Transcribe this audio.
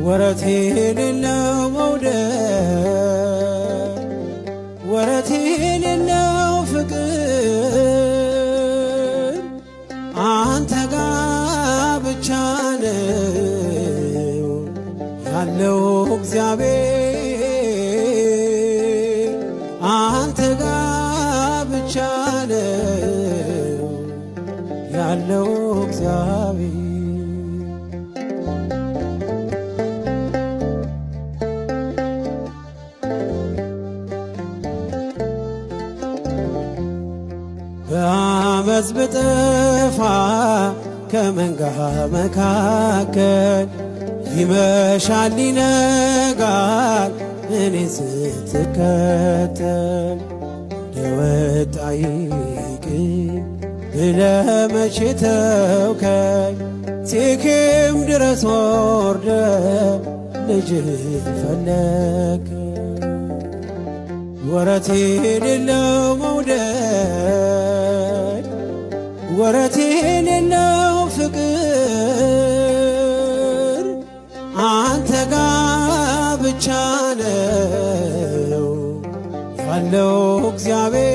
ወረት የሌለው መውደድ ወረት የሌለው ፍቅር አንተ ጋ ብቻ ነው ያለው እግዚአብሔር አንተ ጋ ብቻ ነው ያለው እግዚአብሔር በአመፅ ብጠፋ ከመንጋ መካከል ይመሻል ይነጋል እኔ ስትከተል እንደወጣ ይቅር ብለህ መቼ ተውከኝ ሴኬም ድረስ ወርደህ ልጅህን ፈለግክ ወረት የሌለው መውደድ ወረት የሌለው ፍቅር አንተ ጋ ብቻ ነው ያለው እግዚአብሔር